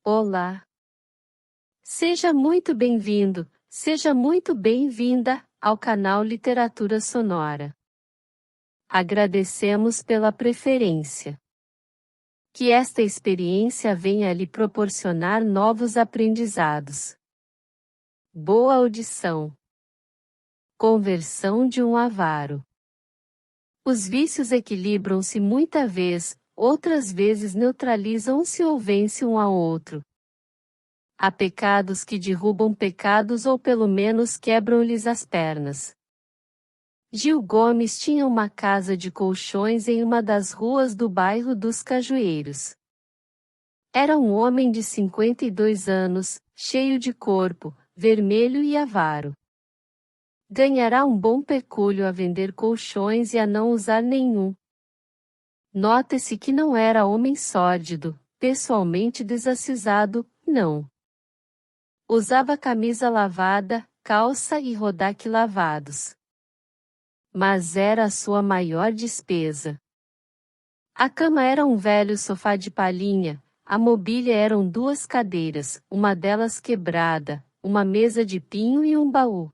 Olá! Seja muito bem-vindo, seja muito bem-vinda ao canal Literatura Sonora. Agradecemos pela preferência. Que esta experiência venha lhe proporcionar novos aprendizados. Boa audição. Conversão de um avaro. Os vícios equilibram-se muita vez, outras vezes neutralizam-se ou vencem um ao outro. Há pecados que derrubam pecados ou pelo menos quebram-lhes as pernas. Gil Gomes tinha uma casa de colchões em uma das ruas do bairro dos Cajueiros. Era um homem de 52 anos, cheio de corpo, vermelho e avaro. Ganhará um bom pecúlio a vender colchões e a não usar nenhum. Nota-se que não era homem sórdido, pessoalmente desacisado, não. Usava camisa lavada, calça e rodaque lavados. Mas era a sua maior despesa. A cama era um velho sofá de palhinha, a mobília eram 2 cadeiras, uma delas quebrada, uma mesa de pinho e um baú.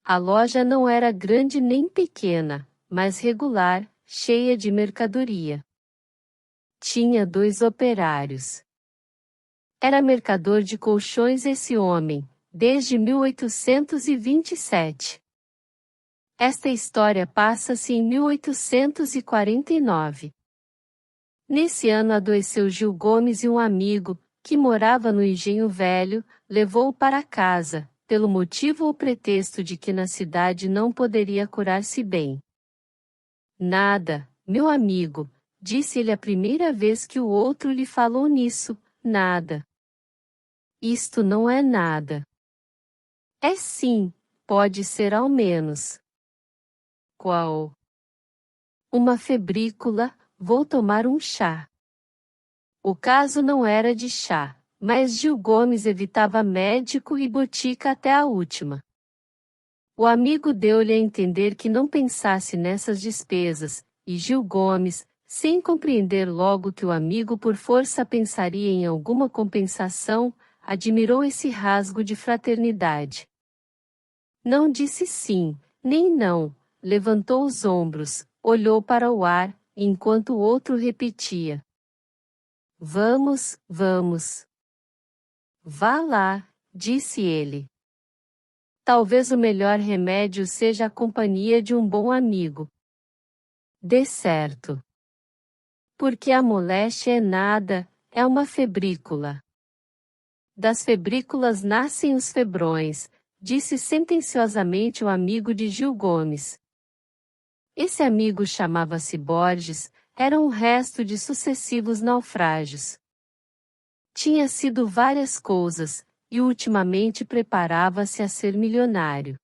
A loja não era grande nem pequena, mas regular, cheia de mercadoria. Tinha 2 operários. Era mercador de colchões esse homem, desde 1827. Esta história passa-se em 1849. Nesse ano adoeceu Gil Gomes e um amigo, que morava no Engenho Velho, levou-o para casa, pelo motivo ou pretexto de que na cidade não poderia curar-se bem. Nada, meu amigo, disse ele a primeira vez que o outro lhe falou nisso, nada. Isto não é nada. É sim, pode ser ao menos. Qual? Uma febrícula, vou tomar um chá. O caso não era de chá, mas Gil Gomes evitava médico e botica até a última. O amigo deu-lhe a entender que não pensasse nessas despesas, e Gil Gomes, sem compreender logo que o amigo por força pensaria em alguma compensação, admirou esse rasgo de fraternidade. Não disse sim, nem não, levantou os ombros, olhou para o ar, enquanto o outro repetia: Vamos, vamos. Vá lá, disse ele. Talvez o melhor remédio seja a companhia de um bom amigo. Dê certo. Porque a moléstia é nada, é uma febrícula. Das febrículas nascem os febrões, disse sentenciosamente o amigo de Gil Gomes. Esse amigo chamava-se Borges, era um resto de sucessivos naufrágios. Tinha sido várias coisas, e ultimamente preparava-se a ser milionário.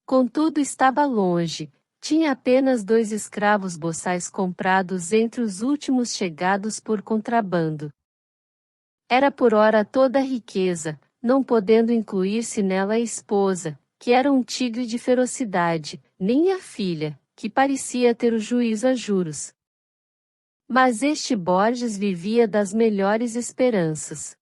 Contudo estava longe, tinha apenas 2 escravos boçais comprados entre os últimos chegados por contrabando. Era por ora toda a riqueza, não podendo incluir-se nela a esposa, que era um tigre de ferocidade, nem a filha, que parecia ter o juízo a juros. Mas este Borges vivia das melhores esperanças.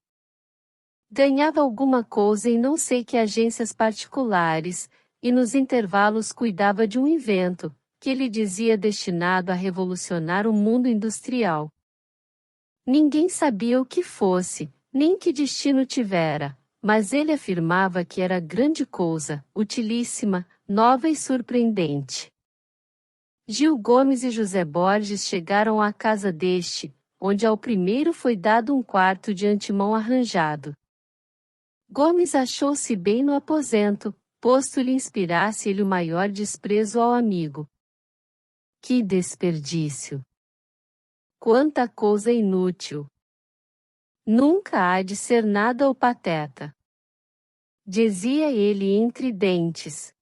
Ganhava alguma coisa em não sei que agências particulares, e nos intervalos cuidava de um invento, que ele dizia destinado a revolucionar o mundo industrial. Ninguém sabia o que fosse, nem que destino tivera, mas ele afirmava que era grande coisa, utilíssima, nova e surpreendente. Gil Gomes e José Borges chegaram à casa deste, onde ao primeiro foi dado um quarto de antemão arranjado. Gomes achou-se bem no aposento, posto lhe inspirasse ele o maior desprezo ao amigo. Que desperdício! Quanta coisa inútil! Nunca há de ser nada o pateta. Dizia ele entre dentes.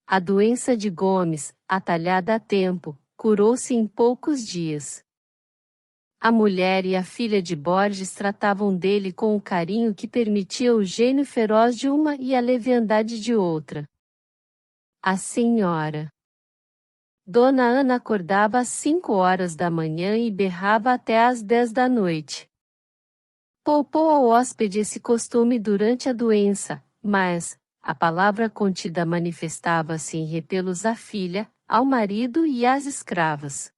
A doença de Gomes, atalhada a tempo, curou-se em poucos dias. A mulher e a filha de Borges tratavam dele com o carinho que permitia o gênio feroz de uma e a leviandade de outra. A senhora Dona Ana acordava às 5 horas da manhã e berrava até às 10 da noite. Poupou ao hóspede esse costume durante a doença, mas a palavra contida manifestava-se em repelos à filha, ao marido e às escravas.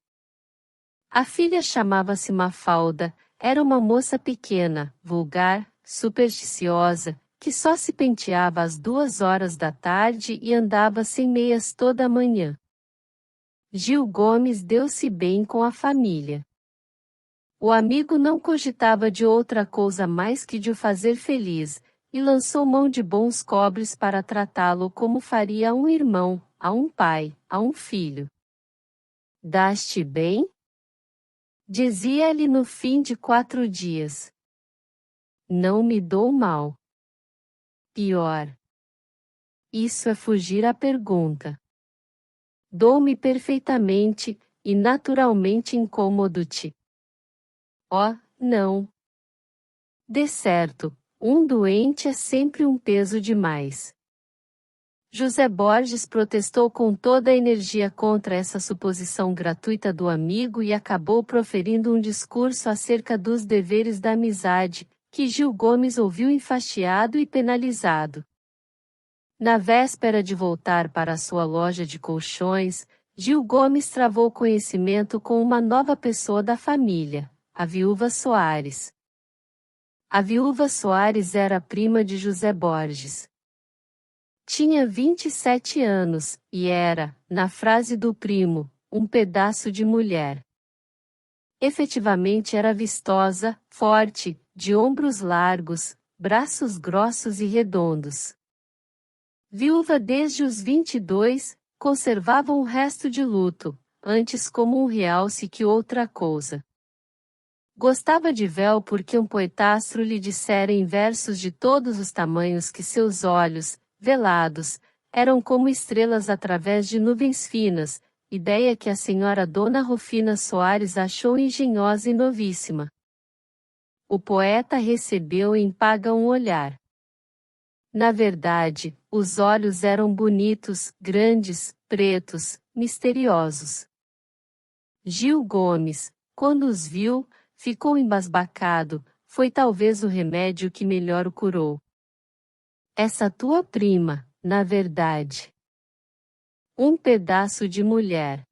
A filha chamava-se Mafalda, era uma moça pequena, vulgar, supersticiosa, que só se penteava às 2 horas da tarde e andava sem meias toda a manhã. Gil Gomes deu-se bem com a família. O amigo não cogitava de outra coisa mais que de o fazer feliz, e lançou mão de bons cobres para tratá-lo como faria a um irmão, a um pai, a um filho. Dás-te bem? Dizia-lhe no fim de 4 dias. Não me dou mal. Pior. Isso é fugir à pergunta. Dou-me perfeitamente, e naturalmente incômodo-te. Oh, não. De certo, um doente é sempre um peso demais. José Borges protestou com toda a energia contra essa suposição gratuita do amigo e acabou proferindo um discurso acerca dos deveres da amizade, que Gil Gomes ouviu enfastiado e penalizado. Na véspera de voltar para sua loja de colchões, Gil Gomes travou conhecimento com uma nova pessoa da família, a viúva Soares. A viúva Soares era prima de José Borges. Tinha 27 anos, e era, na frase do primo, um pedaço de mulher. Efetivamente era vistosa, forte, de ombros largos, braços grossos e redondos. Viúva desde os 22, conservava um resto de luto, antes como um realce que outra coisa. Gostava de véu porque um poetastro lhe dissera em versos de todos os tamanhos que seus olhos, velados, eram como estrelas através de nuvens finas, ideia que a senhora Dona Rufina Soares achou engenhosa e novíssima. O poeta recebeu em paga um olhar. Na verdade, os olhos eram bonitos, grandes, pretos, misteriosos. Gil Gomes, quando os viu, ficou embasbacado, foi talvez o remédio que melhor o curou. Essa tua prima, na verdade. Um pedaço de mulher.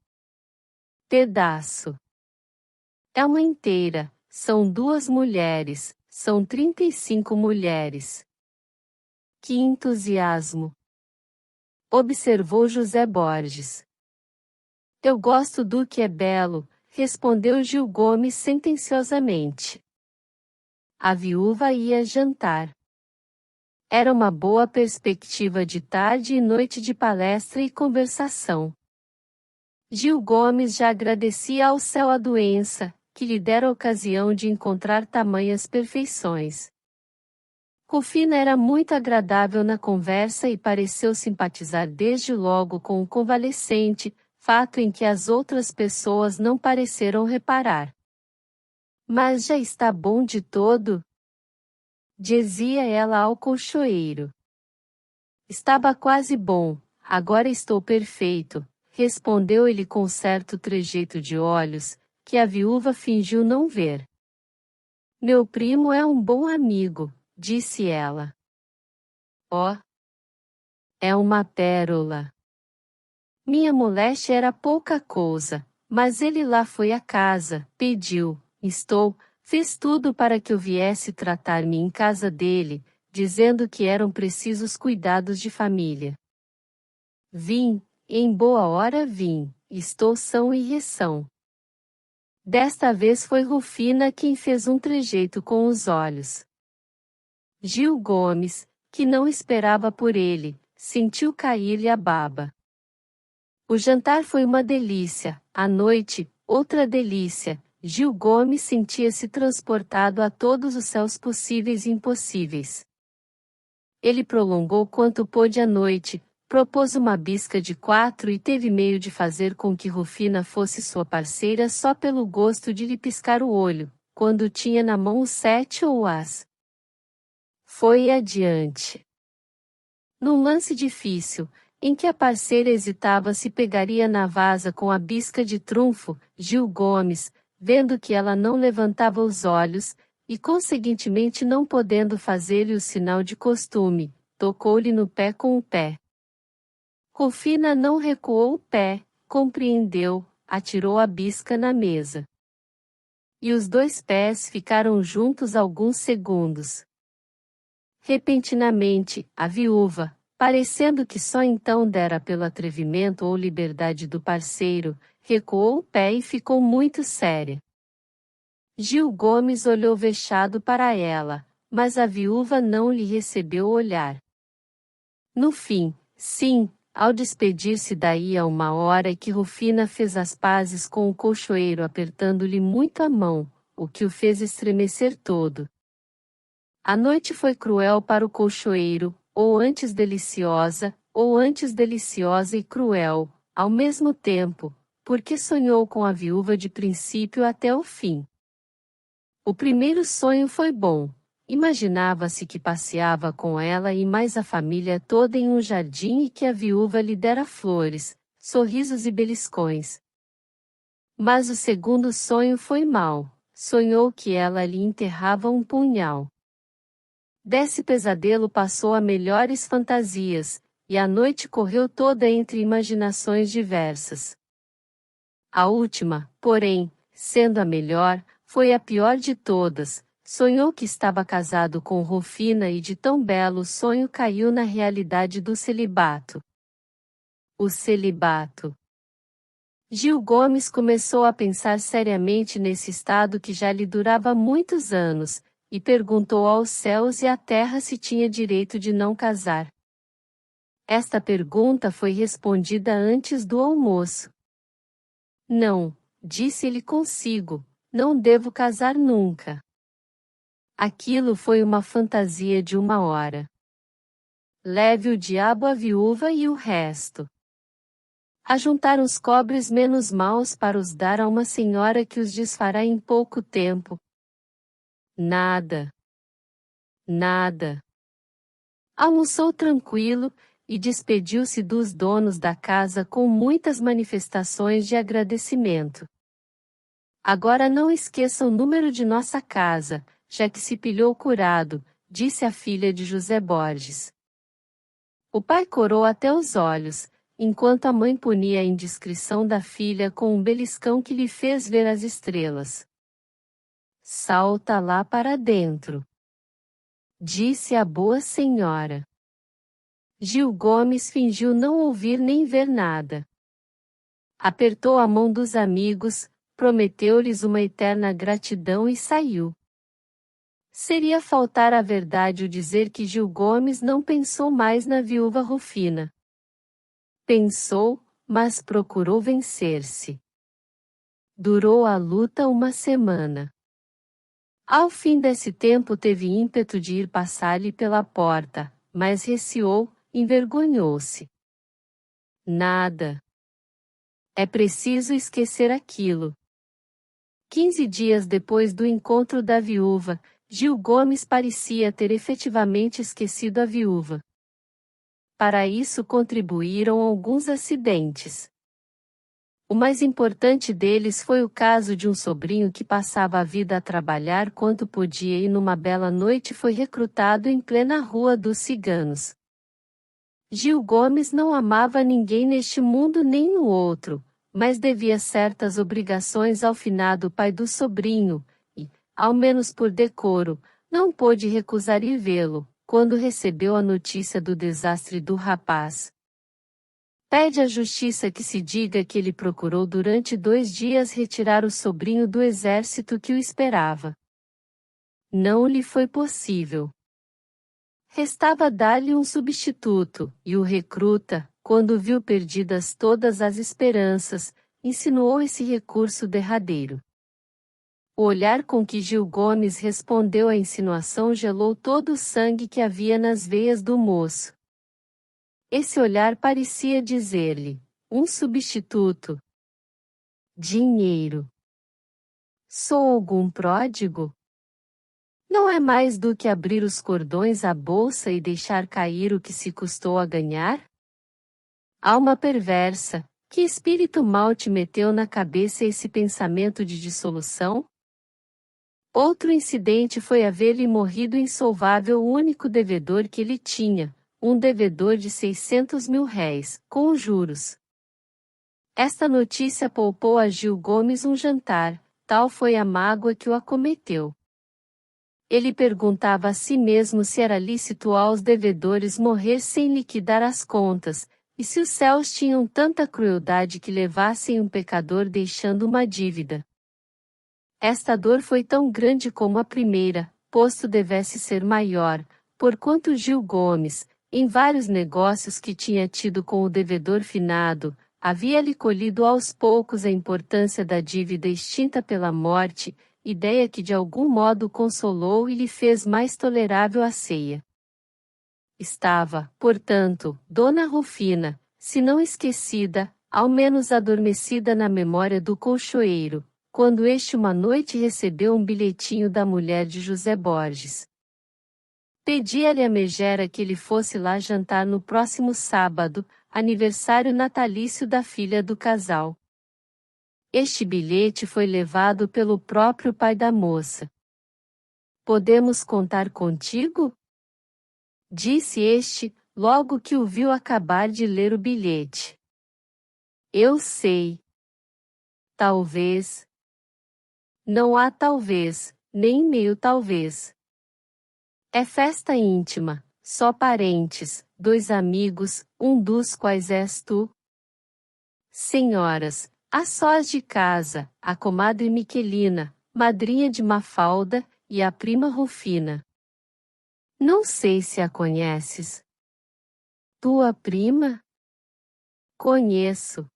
Pedaço. É uma inteira, são 2 mulheres, são 35 mulheres. Que entusiasmo! Observou José Borges. Eu gosto do que é belo, respondeu Gil Gomes sentenciosamente. A viúva ia jantar. Era uma boa perspectiva de tarde e noite de palestra e conversação. Gil Gomes já agradecia ao céu a doença, que lhe dera ocasião de encontrar tamanhas perfeições. Rufina era muito agradável na conversa e pareceu simpatizar desde logo com o convalescente, fato em que as outras pessoas não pareceram reparar. Mas já está bom de todo? Dizia ela ao colchoeiro. Estava quase bom, agora estou perfeito, respondeu ele com certo trejeito de olhos, que a viúva fingiu não ver. Meu primo é um bom amigo, disse ela. Oh! É uma pérola. Minha moléstia era pouca coisa, mas ele lá foi à casa, pediu, fez tudo para que eu viesse tratar-me em casa dele, dizendo que eram precisos cuidados de família. Vim, em boa hora vim, estou são e reção. Desta vez foi Rufina quem fez um trejeito com os olhos. Gil Gomes, que não esperava por ele, sentiu cair-lhe a baba. O jantar foi uma delícia, à noite, outra delícia. Gil Gomes sentia-se transportado a todos os céus possíveis e impossíveis. Ele prolongou quanto pôde a noite, propôs uma bisca de 4 e teve meio de fazer com que Rufina fosse sua parceira só pelo gosto de lhe piscar o olho, quando tinha na mão o 7 ou o as. Foi adiante. Num lance difícil, em que a parceira hesitava se pegaria na vasa com a bisca de trunfo, Gil Gomes, vendo que ela não levantava os olhos, e conseguintemente não podendo fazer-lhe o sinal de costume, tocou-lhe no pé com o pé. Rufina não recuou o pé, compreendeu, atirou a bisca na mesa. E os dois pés ficaram juntos alguns segundos. Repentinamente, a viúva, parecendo que só então dera pelo atrevimento ou liberdade do parceiro, recuou o pé e ficou muito séria. Gil Gomes olhou vexado para ela, mas a viúva não lhe recebeu o olhar. No fim, sim, ao despedir-se daí a 1 hora que Rufina fez as pazes com o colchoeiro apertando-lhe muito a mão, o que o fez estremecer todo. A noite foi cruel para o colchoeiro, ou antes deliciosa e cruel, ao mesmo tempo, porque sonhou com a viúva de princípio até o fim. O primeiro sonho foi bom. Imaginava-se que passeava com ela e mais a família toda em um jardim e que a viúva lhe dera flores, sorrisos e beliscões. Mas o segundo sonho foi mau. Sonhou que ela lhe enterrava um punhal. Desse pesadelo passou a melhores fantasias, e a noite correu toda entre imaginações diversas. A última, porém, sendo a melhor, foi a pior de todas. Sonhou que estava casado com Rufina e de tão belo sonho caiu na realidade do celibato. O celibato. Gil Gomes começou a pensar seriamente nesse estado que já lhe durava muitos anos, e perguntou aos céus e à terra se tinha direito de não casar. Esta pergunta foi respondida antes do almoço. Não, disse ele consigo, não devo casar nunca. Aquilo foi uma fantasia de 1 hora. Leve o diabo a viúva e o resto. Ajuntar os cobres menos maus para os dar a uma senhora que os desfará em pouco tempo. Nada. Nada. Almoçou tranquilo, e despediu-se dos donos da casa com muitas manifestações de agradecimento. Agora não esqueça o número de nossa casa, já que se pilhou curado, disse a filha de José Borges. O pai corou até os olhos, enquanto a mãe punia a indiscrição da filha com um beliscão que lhe fez ver as estrelas. Salta lá para dentro, disse a boa senhora. Gil Gomes fingiu não ouvir nem ver nada. Apertou a mão dos amigos, prometeu-lhes uma eterna gratidão e saiu. Seria faltar à verdade o dizer que Gil Gomes não pensou mais na viúva Rufina. Pensou, mas procurou vencer-se. Durou a luta 1 semana. Ao fim desse tempo teve ímpeto de ir passar-lhe pela porta, mas receou, envergonhou-se. Nada. É preciso esquecer aquilo. 15 dias depois do encontro da viúva, Gil Gomes parecia ter efetivamente esquecido a viúva. Para isso contribuíram alguns acidentes. O mais importante deles foi o caso de um sobrinho que passava a vida a trabalhar quanto podia e numa bela noite foi recrutado em plena Rua dos Ciganos. Gil Gomes não amava ninguém neste mundo nem no outro, mas devia certas obrigações ao finado pai do sobrinho, e, ao menos por decoro, não pôde recusar ir vê-lo, quando recebeu a notícia do desastre do rapaz. Pede à justiça que se diga que ele procurou durante 2 dias retirar o sobrinho do exército que o esperava. Não lhe foi possível. Restava dar-lhe um substituto, e o recruta, quando viu perdidas todas as esperanças, insinuou esse recurso derradeiro. O olhar com que Gil Gomes respondeu à insinuação gelou todo o sangue que havia nas veias do moço. Esse olhar parecia dizer-lhe: um substituto. Dinheiro. Sou algum pródigo? Não é mais do que abrir os cordões à bolsa e deixar cair o que se custou a ganhar? Alma perversa, que espírito mau te meteu na cabeça esse pensamento de dissolução? Outro incidente foi haver-lhe morrido insolvável o único devedor que ele tinha, um devedor de 600 mil réis, com juros. Esta notícia poupou a Gil Gomes um jantar, tal foi a mágoa que o acometeu. Ele perguntava a si mesmo se era lícito aos devedores morrer sem liquidar as contas, e se os céus tinham tanta crueldade que levassem um pecador deixando uma dívida. Esta dor foi tão grande como a primeira, posto devesse ser maior, porquanto Gil Gomes, em vários negócios que tinha tido com o devedor finado, havia-lhe colhido aos poucos a importância da dívida extinta pela morte, ideia que de algum modo consolou e lhe fez mais tolerável a ceia. Estava, portanto, Dona Rufina, se não esquecida, ao menos adormecida na memória do colchoeiro, quando este uma noite recebeu um bilhetinho da mulher de José Borges. Pedia-lhe a megera que ele fosse lá jantar no próximo sábado, aniversário natalício da filha do casal. Este bilhete foi levado pelo próprio pai da moça. "Podemos contar contigo?" disse este, logo que o viu acabar de ler o bilhete. "Eu sei. Talvez." "Não há talvez, nem meio talvez. É festa íntima, só parentes, 2 amigos, um dos quais és tu." "Senhoras, a sós de casa, a comadre Miquelina, madrinha de Mafalda, e a prima Rufina." "Não sei se a conheces." "Tua prima?" "Conheço."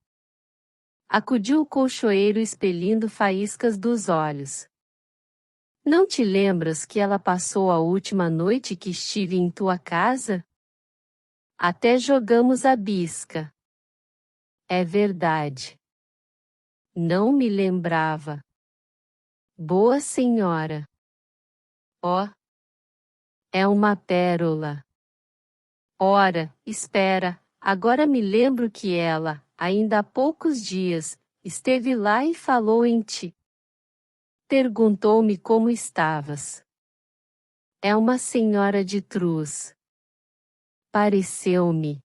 Acudiu o colchoeiro expelindo faíscas dos olhos. "Não te lembras que ela passou a última noite que estive em tua casa? Até jogamos a bisca." "É verdade. Não me lembrava." "Boa senhora." "Ó, é uma pérola." "Ora, espera, agora me lembro que ela, ainda há poucos dias, esteve lá e falou em ti. Perguntou-me como estavas." "É uma senhora de Truz." "Pareceu-me."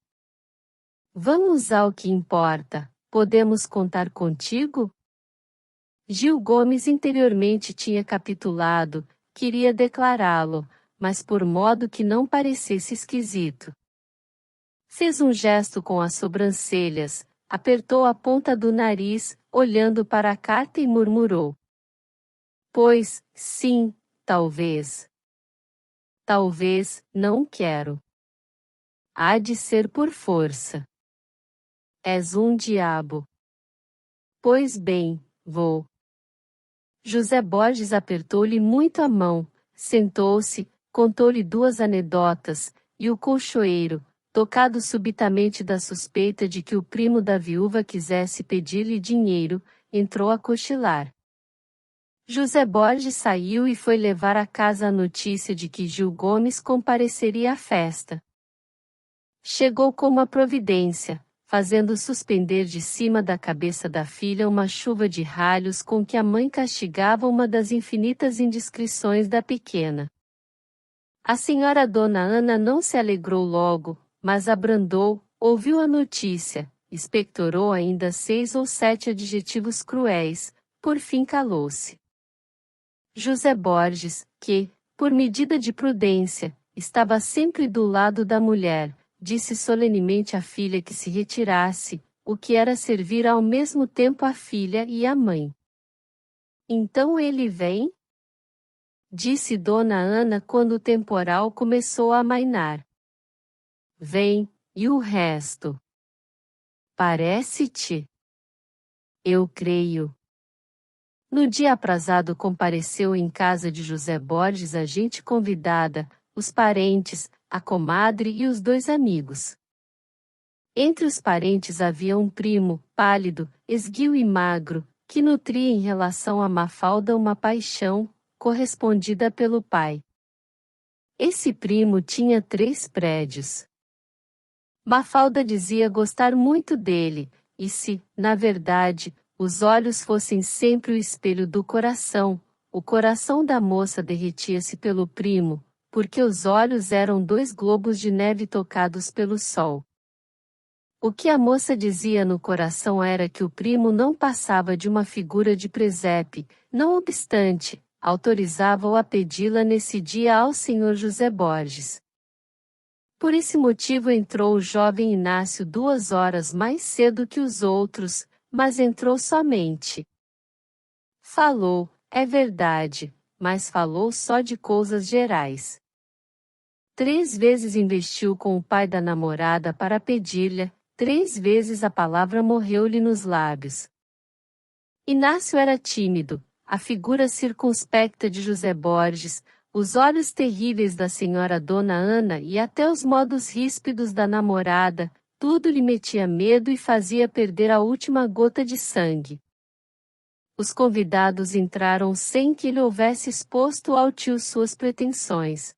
"Vamos ao que importa, podemos contar contigo?" Gil Gomes interiormente tinha capitulado, queria declará-lo, mas por modo que não parecesse esquisito. Fez um gesto com as sobrancelhas, apertou a ponta do nariz, olhando para a carta e murmurou: "Pois, sim, talvez. Talvez, não quero. Há de ser por força. És um diabo." "Pois bem, vou." José Borges apertou-lhe muito a mão, sentou-se, contou-lhe 2 anedotas, e o colchoeiro, tocado subitamente da suspeita de que o primo da viúva quisesse pedir-lhe dinheiro, entrou a cochilar. José Borges saiu e foi levar à casa a notícia de que Gil Gomes compareceria à festa. Chegou com uma providência, fazendo suspender de cima da cabeça da filha uma chuva de ralhos com que a mãe castigava uma das infinitas indiscrições da pequena. A senhora Dona Ana não se alegrou logo, mas abrandou, ouviu a notícia, expectorou ainda 6 ou 7 adjetivos cruéis, por fim calou-se. José Borges, que, por medida de prudência, estava sempre do lado da mulher, disse solenemente à filha que se retirasse, o que era servir ao mesmo tempo a filha e a mãe. "Então ele vem?" disse Dona Ana quando o temporal começou a amainar. "Vem, e o resto? Parece-te?" "Eu creio." No dia aprazado compareceu em casa de José Borges a gente convidada, os parentes, a comadre e os 2 amigos. Entre os parentes havia um primo, pálido, esguio e magro, que nutria em relação a Mafalda uma paixão, correspondida pelo pai. Esse primo tinha 3 prédios. Mafalda dizia gostar muito dele, e se, na verdade, os olhos fossem sempre o espelho do coração, o coração da moça derretia-se pelo primo, porque os olhos eram 2 globos de neve tocados pelo sol. O que a moça dizia no coração era que o primo não passava de uma figura de presépio, não obstante, autorizava-o a pedi-la nesse dia ao Sr. José Borges. Por esse motivo entrou o jovem Inácio 2 horas mais cedo que os outros, mas entrou somente. Falou, é verdade, mas falou só de coisas gerais. 3 vezes investiu com o pai da namorada para pedir-lhe, 3 vezes a palavra morreu-lhe nos lábios. Inácio era tímido, a figura circunspecta de José Borges, os olhos terríveis da senhora Dona Ana e até os modos ríspidos da namorada, tudo lhe metia medo e fazia perder a última gota de sangue. Os convidados entraram sem que ele houvesse exposto ao tio suas pretensões.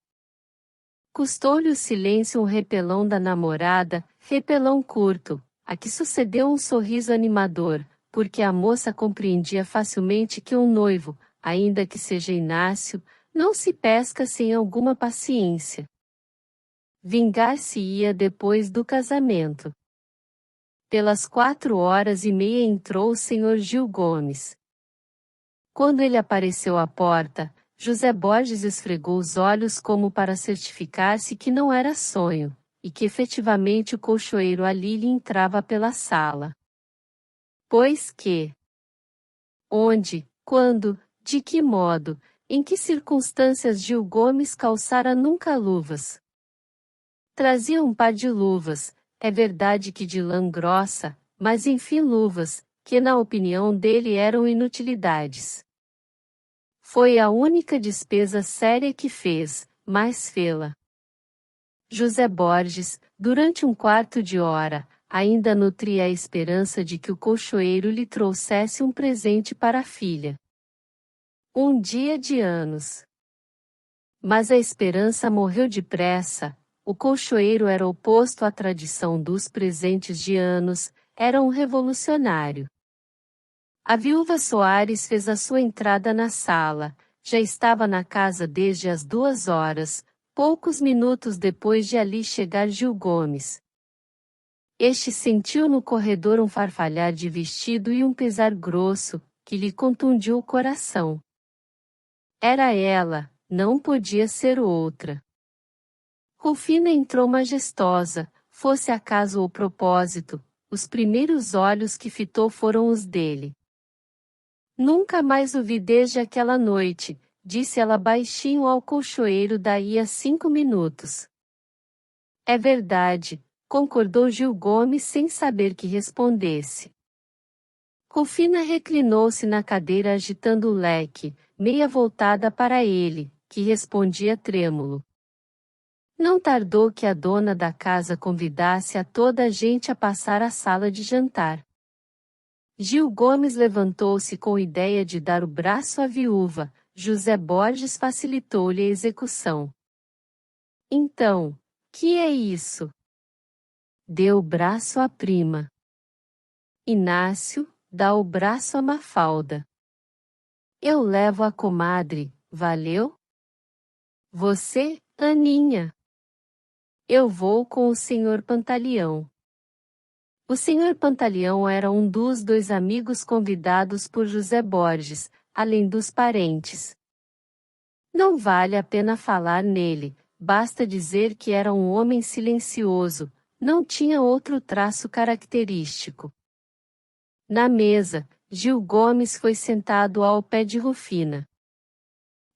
Custou-lhe o silêncio um repelão da namorada, repelão curto, a que sucedeu um sorriso animador, porque a moça compreendia facilmente que um noivo, ainda que seja Inácio, não se pesca sem alguma paciência. Vingar-se-ia depois do casamento. Pelas 4 horas e meia entrou o Sr. Gil Gomes. Quando ele apareceu à porta, José Borges esfregou os olhos como para certificar-se que não era sonho, e que efetivamente o colchoeiro ali lhe entrava pela sala. Pois que? Onde, quando, de que modo, em que circunstâncias Gil Gomes calçara nunca luvas? Trazia um par de luvas, é verdade que de lã grossa, mas enfim luvas, que na opinião dele eram inutilidades. Foi a única despesa séria que fez, mas fê-la. José Borges, durante 1/4 de hora, ainda nutria a esperança de que o colchoeiro lhe trouxesse um presente para a filha. Um dia de anos. Mas a esperança morreu depressa, o colchoeiro era oposto à tradição dos presentes de anos, era um revolucionário. A viúva Soares fez a sua entrada na sala, já estava na casa desde as 2 horas, poucos minutos depois de ali chegar Gil Gomes. Este sentiu no corredor um farfalhar de vestido e um pesar grosso, que lhe contundiu o coração. Era ela, não podia ser outra. Rufina entrou majestosa, fosse acaso o propósito, os primeiros olhos que fitou foram os dele. Nunca mais o vi desde aquela noite, disse ela baixinho ao colchoeiro daí a 5 minutos. É verdade, concordou Gil Gomes sem saber que respondesse. Rufina reclinou-se na cadeira agitando o leque, meia voltada para ele, que respondia trêmulo. Não tardou que a dona da casa convidasse a toda a gente a passar à sala de jantar. Gil Gomes levantou-se com ideia de dar o braço à viúva, José Borges facilitou-lhe a execução. Então, que é isso? Deu o braço à prima. Inácio, dá o braço à Mafalda. Eu levo a comadre, valeu? Você, Aninha. Eu vou com o senhor Pantaleão. O senhor Pantaleão era um dos 2 amigos convidados por José Borges, além dos parentes. Não vale a pena falar nele, basta dizer que era um homem silencioso, não tinha outro traço característico. Na mesa, Gil Gomes foi sentado ao pé de Rufina.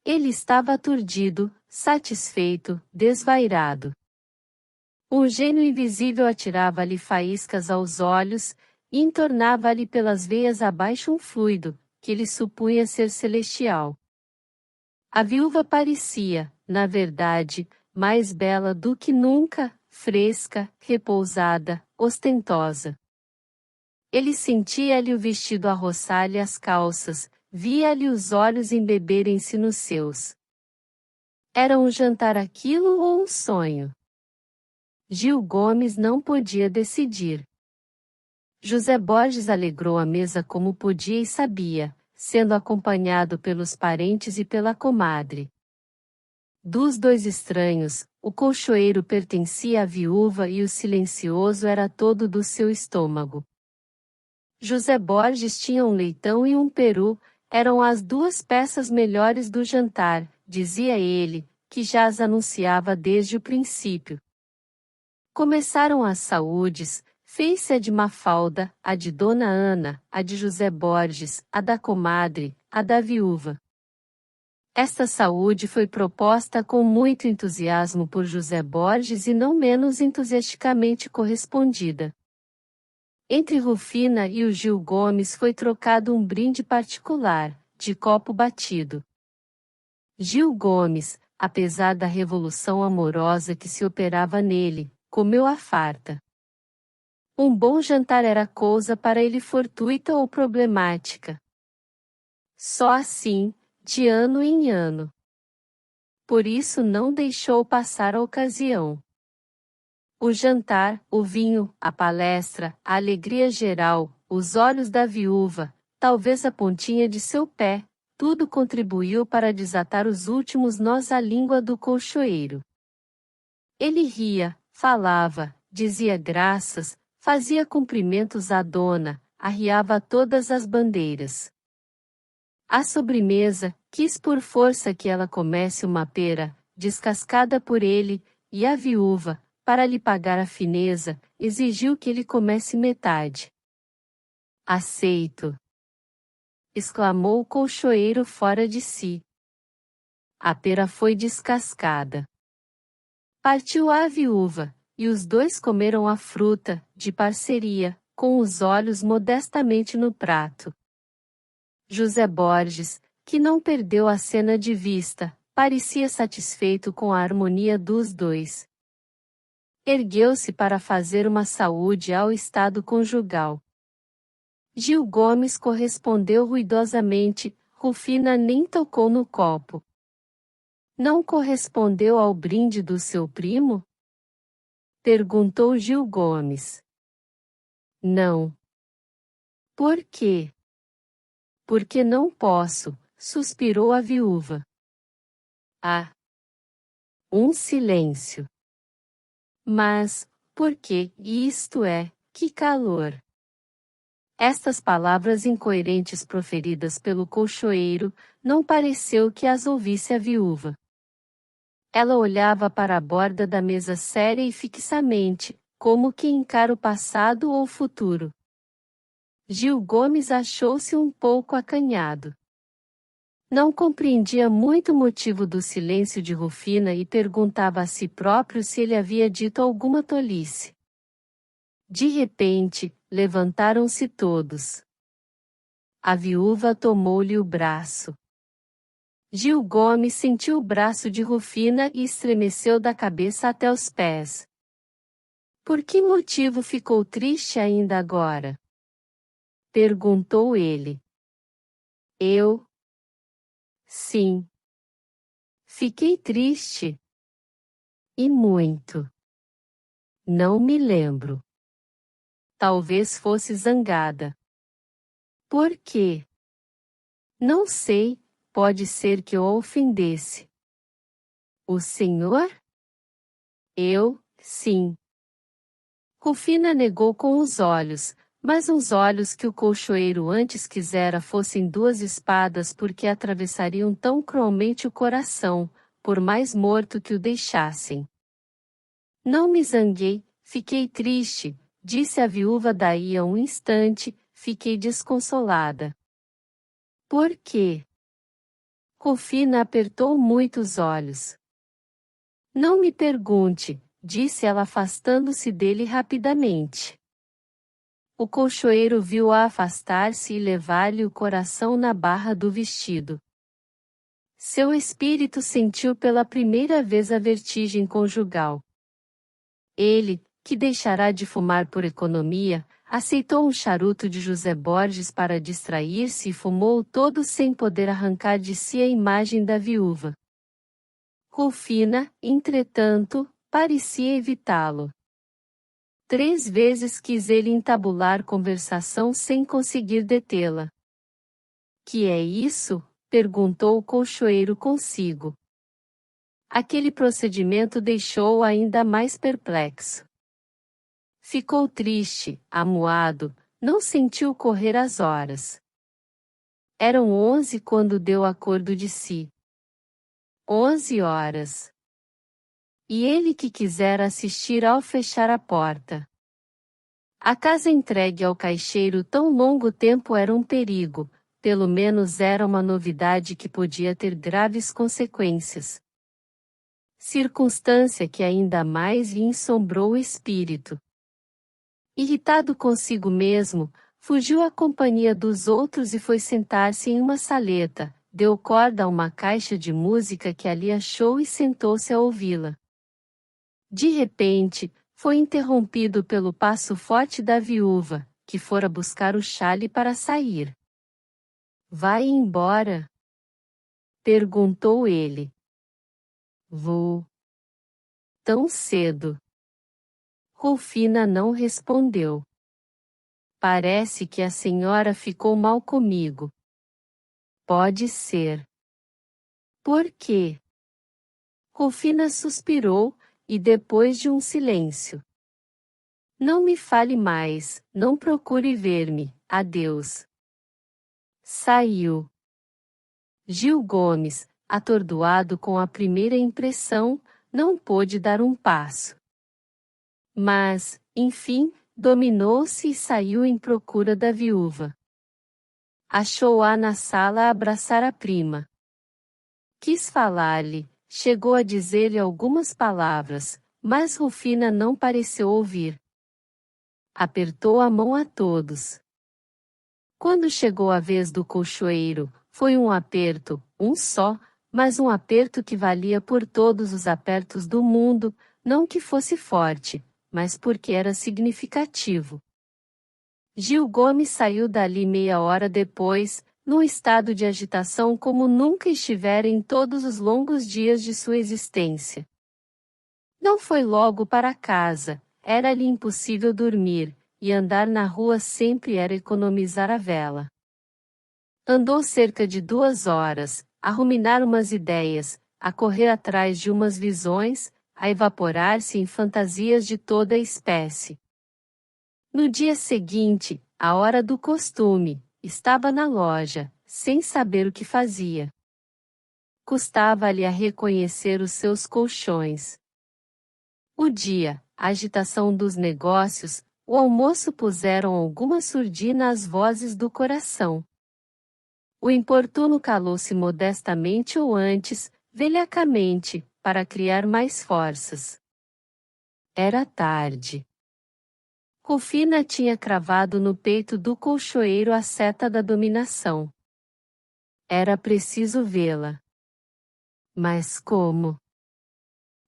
Ele estava aturdido, satisfeito, desvairado. Um gênio invisível atirava-lhe faíscas aos olhos, e entornava-lhe pelas veias abaixo um fluido, que ele supunha ser celestial. A viúva parecia, na verdade, mais bela do que nunca, fresca, repousada, ostentosa. Ele sentia-lhe o vestido a roçar-lhe as calças, via-lhe os olhos embeberem-se nos seus. Era um jantar aquilo ou um sonho? Gil Gomes não podia decidir. José Borges alegrou a mesa como podia e sabia, sendo acompanhado pelos parentes e pela comadre. Dos dois estranhos, o colchoeiro pertencia à viúva e o silencioso era todo do seu estômago. José Borges tinha um leitão e um peru, eram as duas peças melhores do jantar, dizia ele, que já as anunciava desde o princípio. Começaram as saúdes, fez-se a de Mafalda, a de Dona Ana, a de José Borges, a da comadre, a da viúva. Esta saúde foi proposta com muito entusiasmo por José Borges e não menos entusiasticamente correspondida. Entre Rufina e o Gil Gomes foi trocado um brinde particular, de copo batido. Gil Gomes, apesar da revolução amorosa que se operava nele, comeu à farta. Um bom jantar era cousa para ele fortuita ou problemática. Só assim, de ano em ano. Por isso não deixou passar a ocasião. O jantar, o vinho, a palestra, a alegria geral, os olhos da viúva, talvez a pontinha de seu pé, tudo contribuiu para desatar os últimos nós à língua do colchoeiro. Ele ria, falava, dizia graças, fazia cumprimentos à dona, arriava todas as bandeiras. À sobremesa, quis por força que ela comesse uma pera, descascada por ele, e a viúva, para lhe pagar a fineza, exigiu que ele comesse metade. Aceito! Exclamou o colchoeiro fora de si. A pera foi descascada. Partiu a viúva, e os dois comeram a fruta, de parceria, com os olhos modestamente no prato. José Borges, que não perdeu a cena de vista, parecia satisfeito com a harmonia dos dois. Ergueu-se para fazer uma saúde ao estado conjugal. Gil Gomes correspondeu ruidosamente, Rufina nem tocou no copo. Não correspondeu ao brinde do seu primo? Perguntou Gil Gomes. Não. Por quê? Porque não posso, suspirou a viúva. Ah! Um silêncio. Mas, por quê? Isto é, que calor! Estas palavras incoerentes proferidas pelo colchoeiro, não pareceu que as ouvisse a viúva. Ela olhava para a borda da mesa séria e fixamente, como que encara o passado ou o futuro. Gil Gomes achou-se um pouco acanhado. Não compreendia muito o motivo do silêncio de Rufina e perguntava a si próprio se ele havia dito alguma tolice. De repente, levantaram-se todos. A viúva tomou-lhe o braço. Gil Gomes sentiu o braço de Rufina e estremeceu da cabeça até os pés. Por que motivo ficou triste ainda agora? Perguntou ele. Eu? Sim. Fiquei triste. E muito. Não me lembro. Talvez fosse zangada. Por quê? Não sei, pode ser que eu a ofendesse. O senhor? Eu, sim. Rufina negou com os olhos, mas uns olhos que o colchoeiro antes quisera fossem duas espadas porque atravessariam tão cruelmente o coração, por mais morto que o deixassem. Não me zanguei, fiquei triste, disse a viúva daí a um instante, fiquei desconsolada. Por quê? Rufina apertou muito os olhos. Não me pergunte, disse ela afastando-se dele rapidamente. O colchoeiro viu-a afastar-se e levar-lhe o coração na barra do vestido. Seu espírito sentiu pela primeira vez a vertigem conjugal. Ele, que deixará de fumar por economia, aceitou um charuto de José Borges para distrair-se e fumou todo sem poder arrancar de si a imagem da viúva. Rufina, entretanto, parecia evitá-lo. 3 vezes quis ele entabular conversação sem conseguir detê-la. Que é isso? Perguntou o colchoeiro consigo. Aquele procedimento deixou-o ainda mais perplexo. Ficou triste, amuado, não sentiu correr as horas. Eram 11 quando deu acordo de si. 11 horas. E ele que quisera assistir ao fechar a porta. A casa entregue ao caixeiro tão longo tempo era um perigo, pelo menos era uma novidade que podia ter graves consequências. Circunstância que ainda mais lhe ensombrou o espírito. Irritado consigo mesmo, fugiu à companhia dos outros e foi sentar-se em uma saleta, deu corda a uma caixa de música que ali achou e sentou-se a ouvi-la. De repente, foi interrompido pelo passo forte da viúva, que fora buscar o xale para sair. Vai embora? Perguntou ele. Vou. Tão cedo? Rufina não respondeu. Parece que a senhora ficou mal comigo. Pode ser. Por quê? Rufina suspirou, e depois de um silêncio. Não me fale mais, não procure ver-me, adeus. Saiu. Gil Gomes, atordoado com a primeira impressão, não pôde dar um passo. Mas, enfim, dominou-se e saiu em procura da viúva. Achou-a na sala a abraçar a prima. Quis falar-lhe, chegou a dizer-lhe algumas palavras, mas Rufina não pareceu ouvir. Apertou a mão a todos. Quando chegou a vez do colchoeiro, foi um aperto, um só, mas um aperto que valia por todos os apertos do mundo, não que fosse forte, mas porque era significativo. Gil Gomes saiu dali meia hora depois, num estado de agitação como nunca estivera em todos os longos dias de sua existência. Não foi logo para casa, era-lhe impossível dormir, e andar na rua sempre era economizar a vela. Andou cerca de 2 horas, a ruminar umas ideias, a correr atrás de umas visões, a evaporar-se em fantasias de toda a espécie. No dia seguinte, à hora do costume, estava na loja, sem saber o que fazia. Custava-lhe a reconhecer os seus colchões. O dia, a agitação dos negócios, o almoço puseram alguma surdina às vozes do coração. O importuno calou-se modestamente ou antes, velhacamente, para criar mais forças. Era tarde. Rufina tinha cravado no peito do colchoeiro a seta da dominação. Era preciso vê-la. Mas como?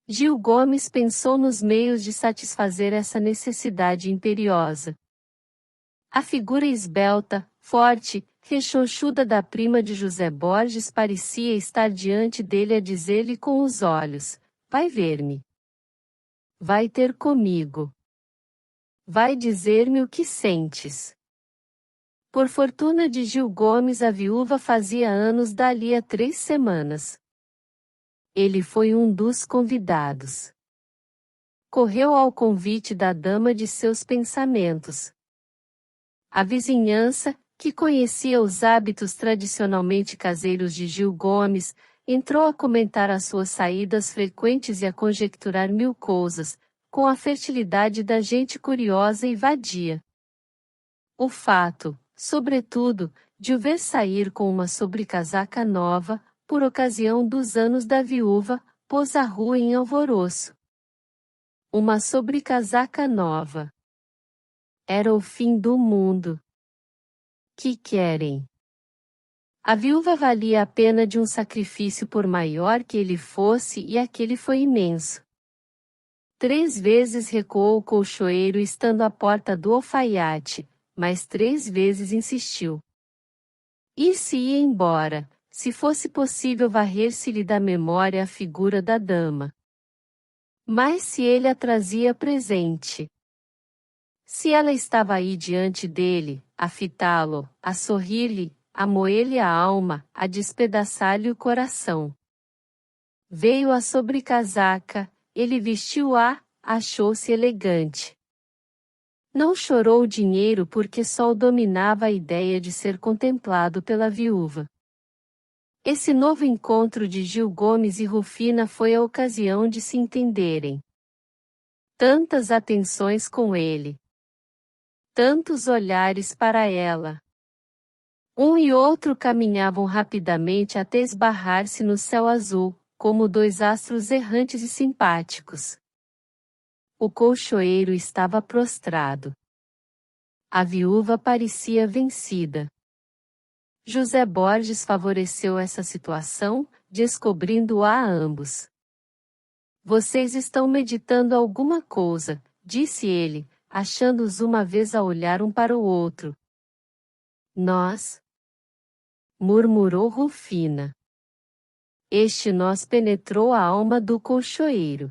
Gil Gomes pensou nos meios de satisfazer essa necessidade imperiosa. A figura esbelta, forte, rechonchuda da prima de José Borges parecia estar diante dele a dizer-lhe com os olhos: vai ver-me. Vai ter comigo. Vai dizer-me o que sentes. Por fortuna de Gil Gomes, a viúva fazia anos dali a 3 semanas. Ele foi um dos convidados. Correu ao convite da dama de seus pensamentos. A vizinhança, que conhecia os hábitos tradicionalmente caseiros de Gil Gomes, entrou a comentar as suas saídas frequentes e a conjecturar mil coisas, com a fertilidade da gente curiosa e vadia. O fato, sobretudo, de o ver sair com uma sobrecasaca nova, por ocasião dos anos da viúva, pôs a rua em alvoroço. Uma sobrecasaca nova. Era o fim do mundo. Que querem? A viúva valia a pena de um sacrifício por maior que ele fosse e aquele foi imenso. 3 vezes recuou o colchoeiro estando à porta do alfaiate, mas 3 vezes insistiu. E se ia embora, se fosse possível varrer-se-lhe da memória a figura da dama. Mas se ele a trazia presente. Se ela estava aí diante dele, a fitá-lo, a sorrir-lhe, a moer-lhe a alma, a despedaçar-lhe o coração. Veio a sobrecasaca, ele vestiu-a, achou-se elegante. Não chorou o dinheiro porque só o dominava a ideia de ser contemplado pela viúva. Esse novo encontro de Gil Gomes e Rufina foi a ocasião de se entenderem. Tantas atenções com ele. Tantos olhares para ela. Um e outro caminhavam rapidamente até esbarrar-se no céu azul, como dois astros errantes e simpáticos. O colchoeiro estava prostrado. A viúva parecia vencida. José Borges favoreceu essa situação, descobrindo-a a ambos. Vocês estão meditando alguma coisa, disse ele, achando-os uma vez a olhar um para o outro. Nós? Murmurou Rufina. Este nós penetrou a alma do colchoeiro.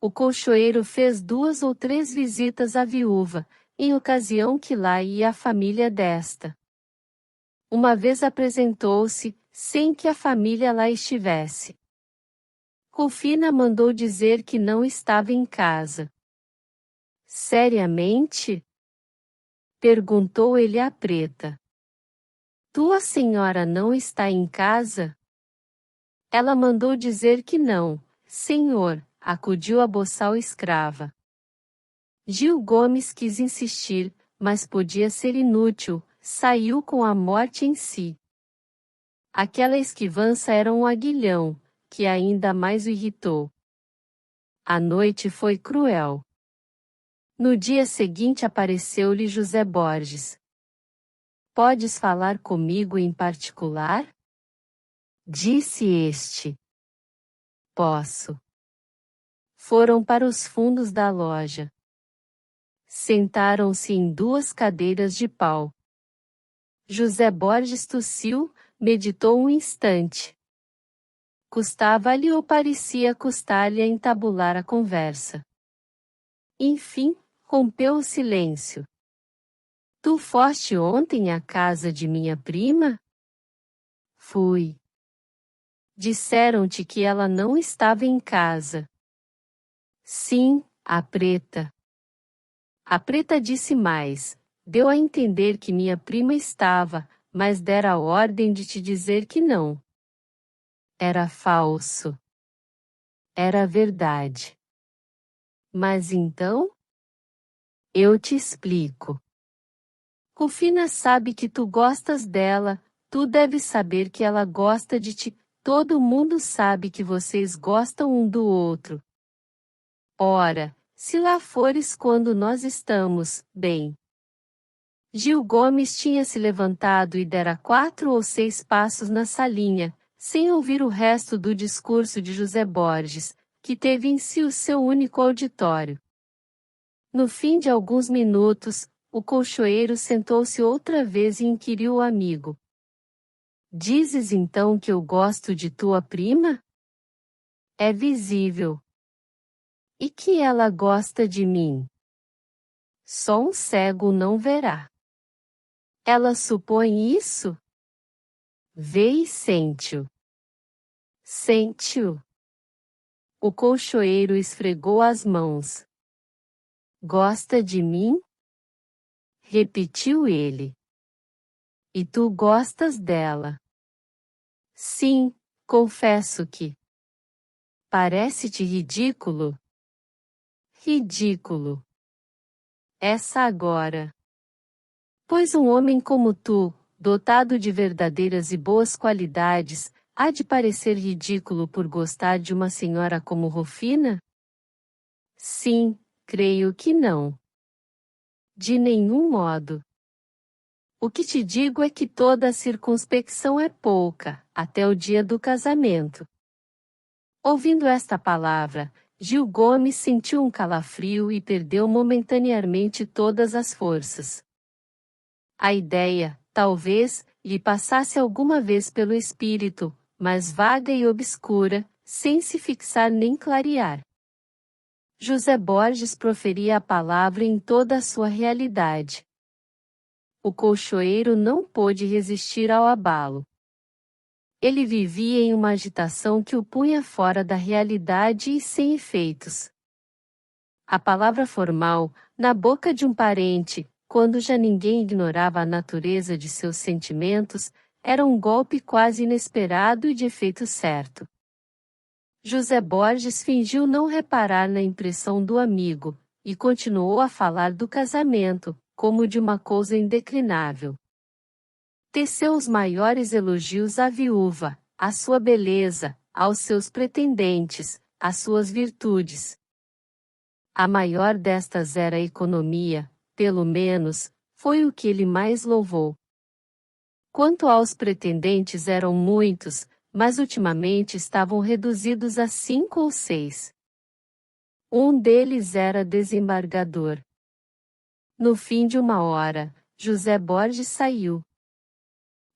O colchoeiro fez 2 ou 3 visitas à viúva, em ocasião que lá ia a família desta. Uma vez apresentou-se, sem que a família lá estivesse. Rufina mandou dizer que não estava em casa. Seriamente? Perguntou ele à preta. Tua senhora não está em casa? Ela mandou dizer que não, senhor, acudiu a boçal escrava. Gil Gomes quis insistir, mas podia ser inútil, saiu com a morte em si. Aquela esquivança era um aguilhão, que ainda mais o irritou. A noite foi cruel. No dia seguinte apareceu-lhe José Borges. Podes falar comigo em particular? Disse este. Posso. Foram para os fundos da loja. Sentaram-se em 2 cadeiras de pau. José Borges tossiu, meditou um instante. Custava-lhe ou parecia custar-lhe a entabular a conversa. Enfim, rompeu o silêncio. Tu foste ontem à casa de minha prima? Fui. Disseram-te que ela não estava em casa. Sim, a preta. A preta disse mais, deu a entender que minha prima estava, mas dera a ordem de te dizer que não. Era falso. Era verdade. Mas então? Eu te explico. Rufina sabe que tu gostas dela, tu deves saber que ela gosta de ti, todo mundo sabe que vocês gostam um do outro. Ora, se lá fores quando nós estamos, bem. Gil Gomes tinha se levantado e dera 4 ou 6 passos na salinha, sem ouvir o resto do discurso de José Borges, que teve em si o seu único auditório. No fim de alguns minutos, o colchoeiro sentou-se outra vez e inquiriu o amigo. Dizes então que eu gosto de tua prima? É visível. E que ela gosta de mim? Só um cego não verá. Ela supõe isso? Vê e sente-o. Sente-o. O colchoeiro esfregou as mãos. Gosta de mim? Repetiu ele. E tu gostas dela? Sim, confesso que. Parece-te ridículo? Ridículo. Essa agora. Pois um homem como tu, dotado de verdadeiras e boas qualidades, há de parecer ridículo por gostar de uma senhora como Rufina? Sim, creio que não. De nenhum modo. O que te digo é que toda a circunspecção é pouca, até o dia do casamento. Ouvindo esta palavra, Gil Gomes sentiu um calafrio e perdeu momentaneamente todas as forças. A ideia, talvez, lhe passasse alguma vez pelo espírito, mas vaga e obscura, sem se fixar nem clarear. José Borges proferia a palavra em toda a sua realidade. O colchoeiro não pôde resistir ao abalo. Ele vivia em uma agitação que o punha fora da realidade e sem efeitos. A palavra formal, na boca de um parente, quando já ninguém ignorava a natureza de seus sentimentos, era um golpe quase inesperado e de efeito certo. José Borges fingiu não reparar na impressão do amigo, e continuou a falar do casamento, como de uma coisa indeclinável. Teceu os maiores elogios à viúva, à sua beleza, aos seus pretendentes, às suas virtudes. A maior destas era a economia, pelo menos, foi o que ele mais louvou. Quanto aos pretendentes eram muitos, mas ultimamente estavam reduzidos a 5 ou 6. Um deles era desembargador. No fim de uma hora, José Borges saiu.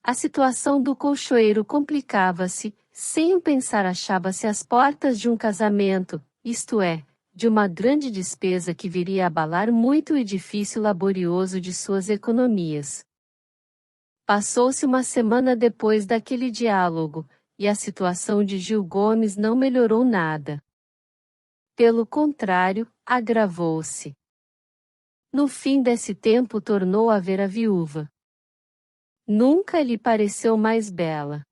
A situação do colchoeiro complicava-se, sem o pensar achava-se às portas de um casamento, isto é, de uma grande despesa que viria a abalar muito o edifício laborioso de suas economias. Passou-se uma semana depois daquele diálogo, e a situação de Gil Gomes não melhorou nada. Pelo contrário, agravou-se. No fim desse tempo tornou a ver a viúva. Nunca lhe pareceu mais bela.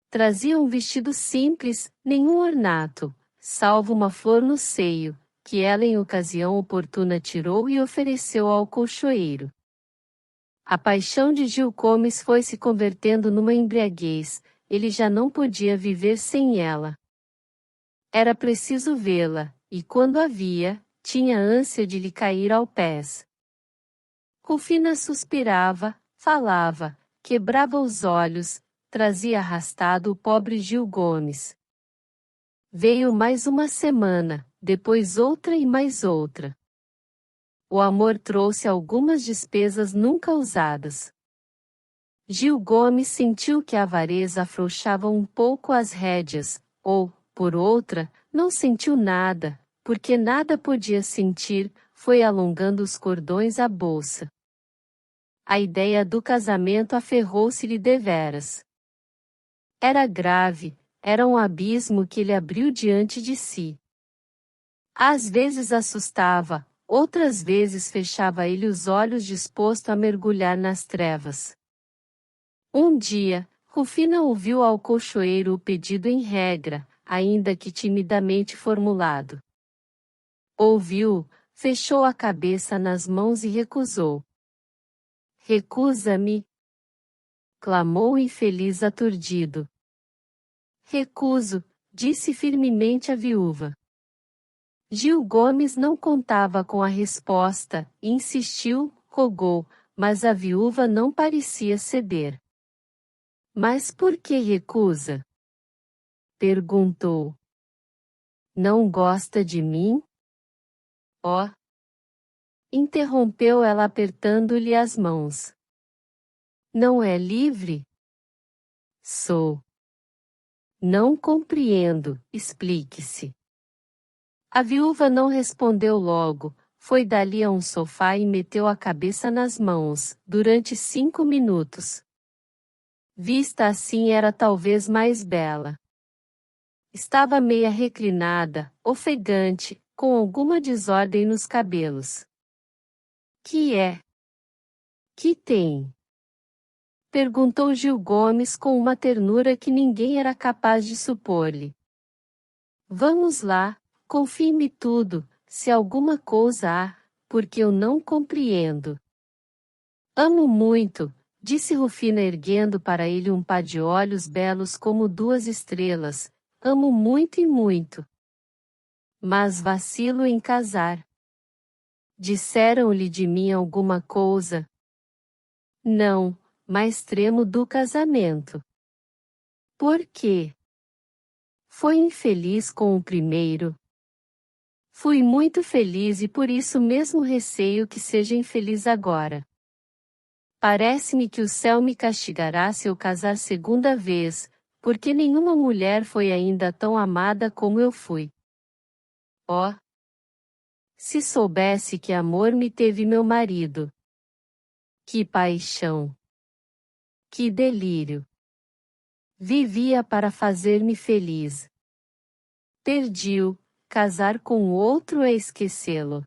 Trazia um vestido simples, nenhum ornato, salvo uma flor no seio, que ela em ocasião oportuna tirou e ofereceu ao colchoeiro. A paixão de Gil Gomes foi se convertendo numa embriaguez, ele já não podia viver sem ela. Era preciso vê-la, e quando a via, tinha ânsia de lhe cair aos pés. Rufina suspirava, falava, quebrava os olhos, trazia arrastado o pobre Gil Gomes. Veio mais uma semana, depois outra e mais outra. O amor trouxe algumas despesas nunca usadas. Gil Gomes sentiu que a avareza afrouxava um pouco as rédeas, ou, por outra, não sentiu nada, porque nada podia sentir, foi alongando os cordões à bolsa. A ideia do casamento aferrou-se-lhe deveras. Era grave, era um abismo que ele abriu diante de si. Às vezes assustava, outras vezes fechava ele os olhos disposto a mergulhar nas trevas. Um dia, Rufina ouviu ao colchoeiro o pedido em regra, ainda que timidamente formulado. Ouviu, fechou a cabeça nas mãos e recusou. Recusa-me! Clamou o infeliz aturdido. Recuso, disse firmemente a viúva. Gil Gomes não contava com a resposta, insistiu, rogou, mas a viúva não parecia ceder. Mas por que recusa? Perguntou. Não gosta de mim? Oh! Interrompeu ela apertando-lhe as mãos. Não é livre? Sou. Não compreendo, explique-se. A viúva não respondeu logo, foi dali a um sofá e meteu a cabeça nas mãos, durante 5 minutos. Vista assim era talvez mais bela. Estava meia reclinada, ofegante, com alguma desordem nos cabelos. Que é? Que tem? Perguntou Gil Gomes com uma ternura que ninguém era capaz de supor-lhe. Vamos lá, confie-me tudo, se alguma coisa há, porque eu não compreendo. Amo muito, disse Rufina erguendo para ele um par de olhos belos como 2 estrelas, amo muito e muito. Mas vacilo em casar. Disseram-lhe de mim alguma coisa? Não, mas tremo do casamento. Por quê? Foi infeliz com o primeiro. Fui muito feliz e por isso mesmo receio que seja infeliz agora. Parece-me que o céu me castigará se eu casar segunda vez, porque nenhuma mulher foi ainda tão amada como eu fui. Oh! Se soubesse que amor me teve meu marido! Que paixão! Que delírio! Vivia para fazer-me feliz. Perdi-o, casar com outro e esquecê-lo.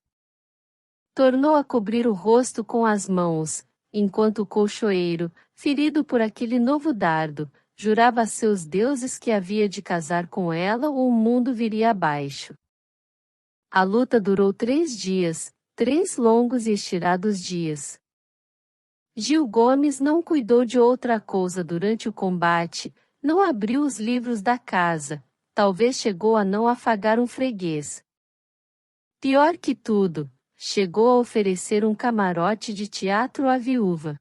Tornou a cobrir o rosto com as mãos, enquanto o colchoeiro, ferido por aquele novo dardo, jurava a seus deuses que havia de casar com ela ou o mundo viria abaixo. A luta durou 3 dias, 3 longos e estirados dias. Gil Gomes não cuidou de outra coisa durante o combate, não abriu os livros da casa, talvez chegou a não afagar um freguês. Pior que tudo, chegou a oferecer um camarote de teatro à viúva.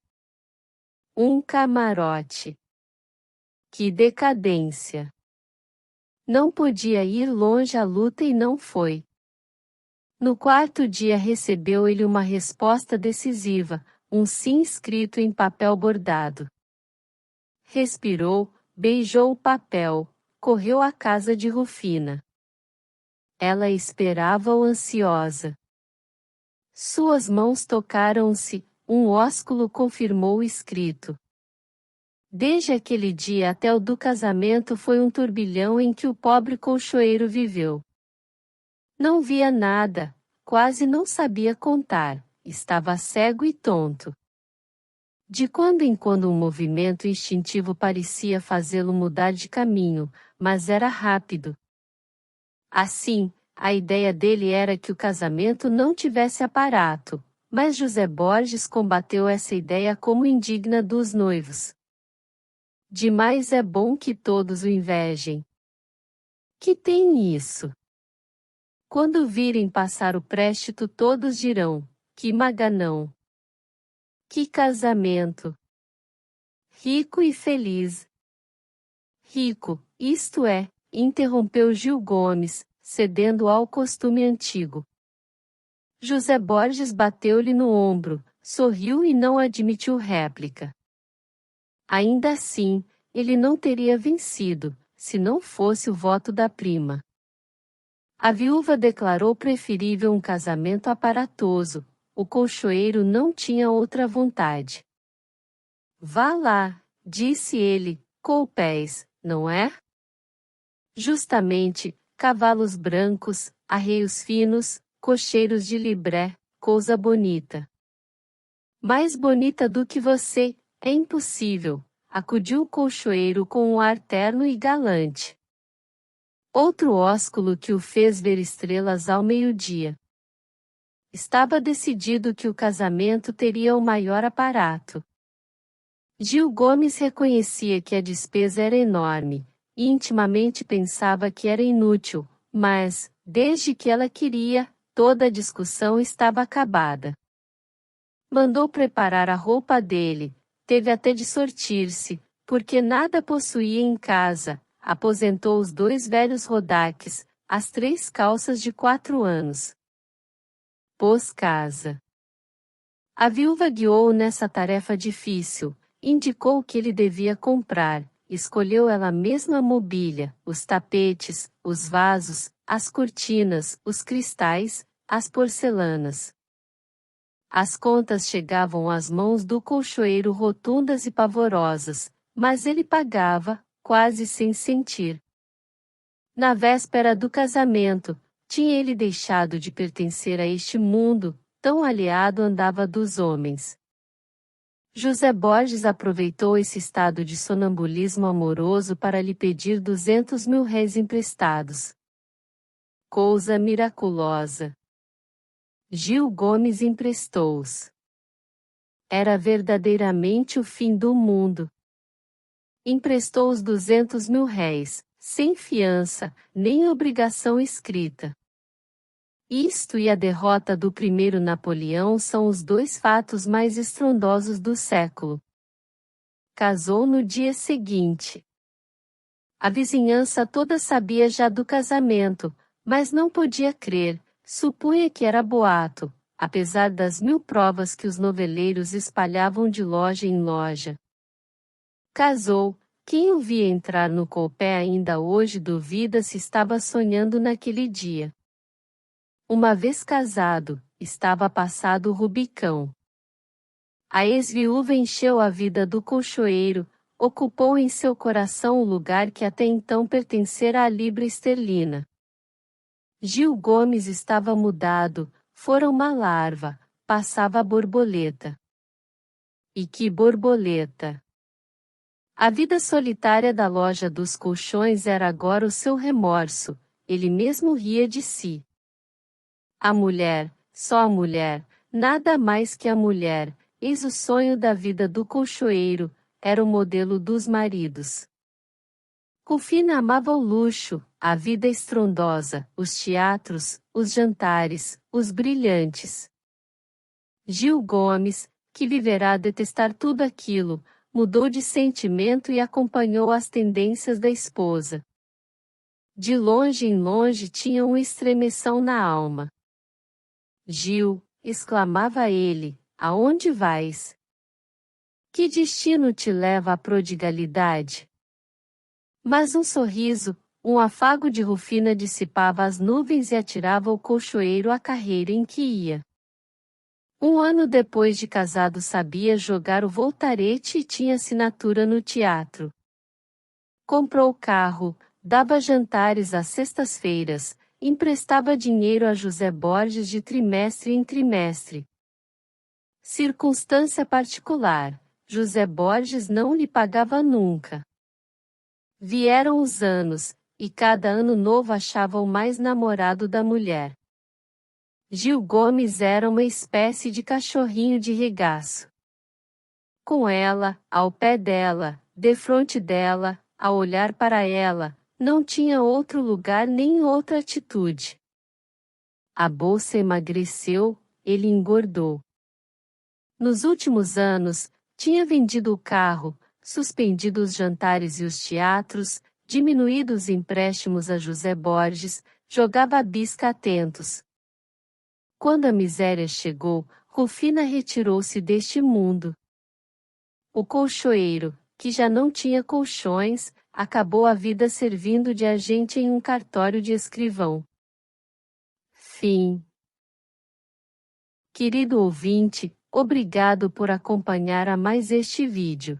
Um camarote. Que decadência! Não podia ir longe à luta e não foi. No 4º dia recebeu ele uma resposta decisiva, um sim escrito em papel bordado. Respirou, beijou o papel, correu à casa de Rufina. Ela esperava-o ansiosa. Suas mãos tocaram-se, um ósculo confirmou o escrito. Desde aquele dia até o do casamento foi um turbilhão em que o pobre colchoeiro viveu. Não via nada, quase não sabia contar, estava cego e tonto. De quando em quando um movimento instintivo parecia fazê-lo mudar de caminho, mas era rápido. Assim, a ideia dele era que o casamento não tivesse aparato, mas José Borges combateu essa ideia como indigna dos noivos. Demais é bom que todos o invejem. Que tem isso? Quando virem passar o préstito todos dirão, que maganão! Que casamento! Rico e feliz. Rico, isto é, interrompeu Gil Gomes, cedendo ao costume antigo. José Borges bateu-lhe no ombro, sorriu e não admitiu réplica. Ainda assim, ele não teria vencido, se não fosse o voto da prima. A viúva declarou preferível um casamento aparatoso, o colchoeiro não tinha outra vontade. Vá lá, disse ele, coupés, não é? Justamente, cavalos brancos, arreios finos, cocheiros de libré, coisa bonita. Mais bonita do que você, é impossível, acudiu o colchoeiro com um ar terno e galante. Outro ósculo que o fez ver estrelas ao meio-dia. Estava decidido que o casamento teria o maior aparato. Gil Gomes reconhecia que a despesa era enorme, e intimamente pensava que era inútil, mas, desde que ela queria, toda a discussão estava acabada. Mandou preparar a roupa dele, teve até de sortir-se, porque nada possuía em casa, aposentou os 2 velhos rodaques, as 3 calças de 4 anos. Pôs casa. A viúva guiou-o nessa tarefa difícil, indicou o que ele devia comprar, escolheu ela mesma a mobília, os tapetes, os vasos, as cortinas, os cristais, as porcelanas. As contas chegavam às mãos do colchoeiro rotundas e pavorosas, mas ele pagava, quase sem sentir. Na véspera do casamento, tinha ele deixado de pertencer a este mundo, tão aliado andava dos homens. José Borges aproveitou esse estado de sonambulismo amoroso para lhe pedir 200.000 réis emprestados. Coisa miraculosa! Gil Gomes emprestou-os. Era verdadeiramente o fim do mundo. Emprestou os 200.000 réis, sem fiança, nem obrigação escrita. Isto e a derrota do primeiro Napoleão são os 2 fatos mais estrondosos do século. Casou no dia seguinte. A vizinhança toda sabia já do casamento, mas não podia crer, supunha que era boato, apesar das 1000 provas que os noveleiros espalhavam de loja em loja. Casou, quem o via entrar no coupé ainda hoje duvida se estava sonhando naquele dia. Uma vez casado, estava passado o Rubicão. A ex-viúva encheu a vida do colchoeiro, ocupou em seu coração o lugar que até então pertencera à libra esterlina. Gil Gomes estava mudado, fora uma larva, passava a borboleta. E que borboleta! A vida solitária da loja dos colchões era agora o seu remorso, ele mesmo ria de si. A mulher, só a mulher, nada mais que a mulher, eis o sonho da vida do colchoeiro, era o modelo dos maridos. Rufina amava o luxo, a vida estrondosa, os teatros, os jantares, os brilhantes. Gil Gomes, que viverá a detestar tudo aquilo, mudou de sentimento e acompanhou as tendências da esposa. De longe em longe tinha um estremeção na alma. Gil, exclamava ele, aonde vais? Que destino te leva à prodigalidade? Mas um sorriso, um afago de Rufina dissipava as nuvens e atirava o colchoeiro à carreira em que ia. Um ano depois de casado sabia jogar o voltarete e tinha assinatura no teatro. Comprou carro, dava jantares às sextas-feiras, emprestava dinheiro a José Borges de trimestre em trimestre. Circunstância particular, José Borges não lhe pagava nunca. Vieram os anos, e cada ano novo achava o mais namorado da mulher. Gil Gomes era uma espécie de cachorrinho de regaço. Com ela, ao pé dela, defronte dela, a olhar para ela, não tinha outro lugar nem outra atitude. A bolsa emagreceu, ele engordou. Nos últimos anos, tinha vendido o carro, suspendido os jantares e os teatros, diminuído os empréstimos a José Borges, jogava a bisca atentos. Quando a miséria chegou, Rufina retirou-se deste mundo. O colchoeiro, que já não tinha colchões, acabou a vida servindo de agente em um cartório de escrivão. Fim. Querido ouvinte, obrigado por acompanhar a mais este vídeo.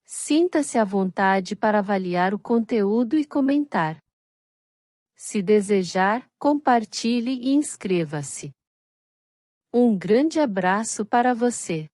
Sinta-se à vontade para avaliar o conteúdo e comentar. Se desejar, compartilhe e inscreva-se. Um grande abraço para você.